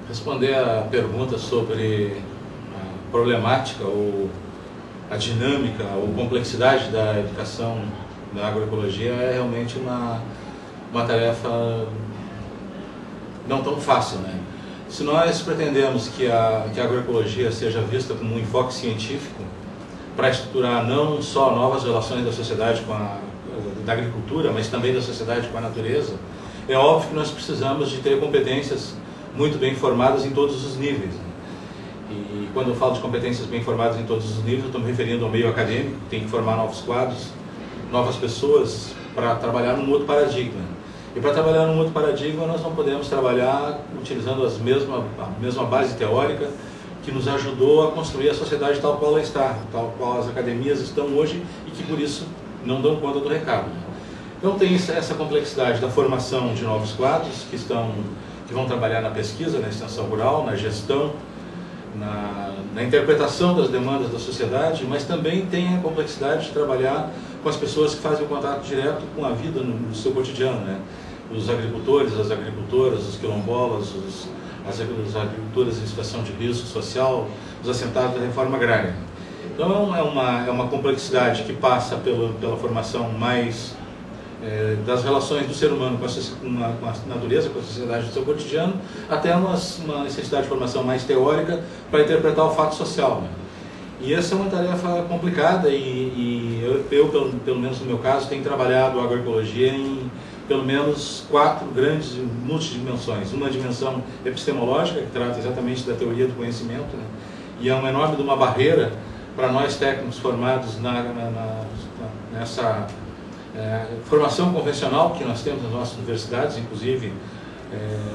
Responder a pergunta sobre a problemática ou a dinâmica ou complexidade da educação da agroecologia é realmente uma tarefa não tão fácil, né? Se nós pretendemos que a agroecologia seja vista como um enfoque científico para estruturar não só novas relações da sociedade da agricultura, mas também da sociedade com a natureza, é óbvio que nós precisamos de ter competências muito bem formadas em todos os níveis, né? E quando eu falo de competências bem formadas em todos os níveis, eu estou me referindo ao meio acadêmico, que tem que formar novos quadros, novas pessoas para trabalhar num outro paradigma. E para trabalhar num outro paradigma, nós não podemos trabalhar utilizando a mesma base teórica que nos ajudou a construir a sociedade tal qual ela está, tal qual as academias estão hoje e que por isso não dão conta do recado, né? Então tem essa complexidade da formação de novos quadros que vão trabalhar na pesquisa, na extensão rural, na gestão, na interpretação das demandas da sociedade, mas também tem a complexidade de trabalhar com as pessoas que fazem o contato direto com a vida no seu cotidiano, né? Os agricultores, as agricultoras, os quilombolas, as agricultoras em situação de risco social, os assentados da reforma agrária. Então é uma complexidade que passa pela formação mais das relações do ser humano com a natureza, com a sociedade do seu cotidiano, até uma necessidade de formação mais teórica para interpretar o fato social, né? E essa é uma tarefa complicada e eu, pelo menos no meu caso, tenho trabalhado a agroecologia em pelo menos 4 grandes multidimensões. Uma dimensão epistemológica, que trata exatamente da teoria do conhecimento, né? E é uma enorme de uma barreira para nós técnicos formados nessa formação convencional que nós temos nas nossas universidades, inclusive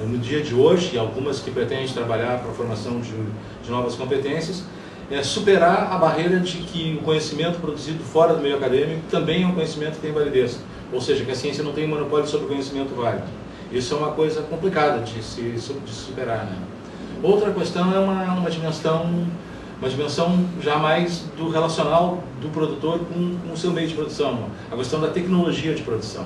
no dia de hoje, algumas que pretendem trabalhar para a formação de novas competências, superar a barreira de que o conhecimento produzido fora do meio acadêmico também é um conhecimento que tem validez, ou seja, que a ciência não tem monopólio sobre o conhecimento válido. Isso é uma coisa complicada de se superar, né? Outra questão é uma dimensão já mais do relacional do produtor com o seu meio de produção, a questão da tecnologia de produção.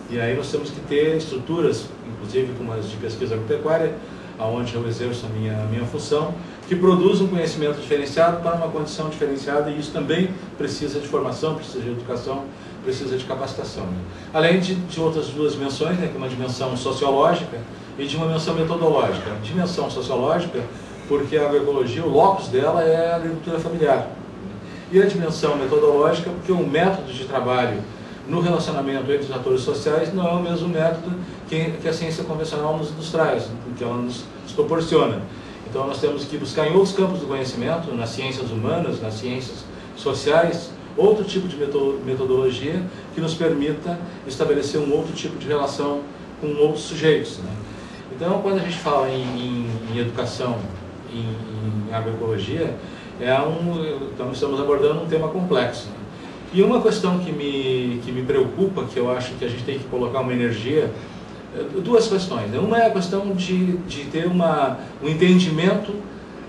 E aí nós temos que ter estruturas, inclusive como as de pesquisa agropecuária, onde eu exerço a minha função, que produzam um conhecimento diferenciado para uma condição diferenciada, e isso também precisa de formação, precisa de educação, precisa de capacitação, né? Além de outras 2 dimensões, né, que é uma dimensão sociológica e de uma dimensão metodológica. A dimensão sociológica, porque a agroecologia, o locus dela é a agricultura familiar. E a dimensão metodológica, porque o método de trabalho no relacionamento entre os atores sociais não é o mesmo método que a ciência convencional nos traz, que ela nos proporciona. Então nós temos que buscar em outros campos do conhecimento, nas ciências humanas, nas ciências sociais, outro tipo de metodologia que nos permita estabelecer um outro tipo de relação com outros sujeitos, né? Então, quando a gente fala em educação, em agroecologia, então estamos abordando um tema complexo, né? E uma questão que me preocupa, que eu acho que a gente tem que colocar uma energia, 2 questões, né? Uma é a questão de ter um entendimento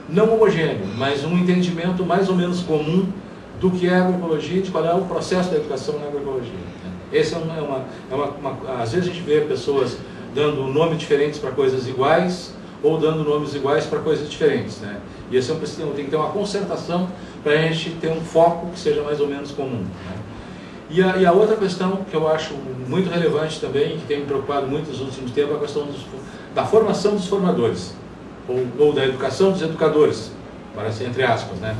não homogêneo, mas um entendimento mais ou menos comum do que é a agroecologia e de qual é o processo da educação na agroecologia, né? Esse às vezes a gente vê pessoas dando nomes diferentes para coisas iguais ou dando nomes iguais para coisas diferentes, né? E esse tem que ter uma concertação para a gente ter um foco que seja mais ou menos comum, né? E a outra questão que eu acho muito relevante também, que tem me preocupado muito nos últimos tempos, é a questão da formação dos formadores, ou da educação dos educadores, parece entre aspas, né?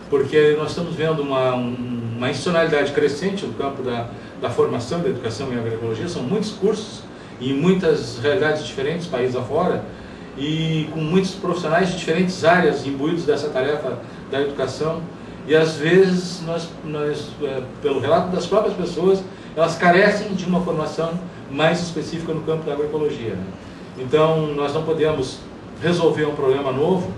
Porque nós estamos vendo uma institucionalidade crescente no campo da formação e da educação em agroecologia. São muitos cursos em muitas realidades diferentes, país afora, e com muitos profissionais de diferentes áreas imbuídos dessa tarefa da educação. E às vezes, pelo relato das próprias pessoas, elas carecem de uma formação mais específica no campo da agroecologia, né? Então, nós não podemos resolver um problema novo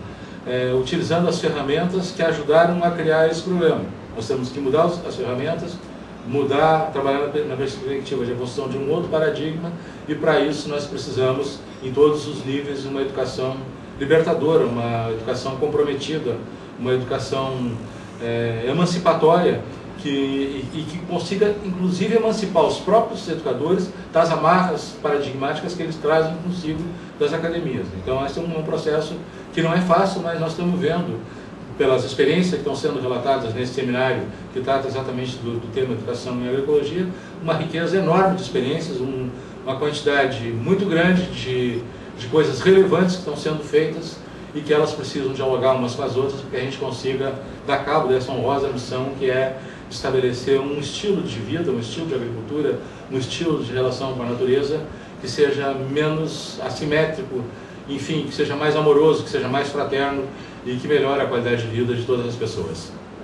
utilizando as ferramentas que ajudaram a criar esse problema. Nós temos que mudar as ferramentas, trabalhar na perspectiva de evolução de um outro paradigma, e para isso nós precisamos, em todos os níveis, de uma educação libertadora, uma educação comprometida, uma educação emancipatória, e que consiga, inclusive, emancipar os próprios educadores das amarras paradigmáticas que eles trazem consigo das academias. Então, esse é um processo que não é fácil, mas nós estamos vendo, pelas experiências que estão sendo relatadas nesse seminário, que trata exatamente do tema Educação e Agroecologia, uma riqueza enorme de experiências, uma quantidade muito grande de coisas relevantes que estão sendo feitas e que elas precisam dialogar umas com as outras para que a gente consiga dar cabo dessa honrosa missão que é estabelecer um estilo de vida, um estilo de agricultura, um estilo de relação com a natureza que seja menos assimétrico, enfim, que seja mais amoroso, que seja mais fraterno e que melhore a qualidade de vida de todas as pessoas.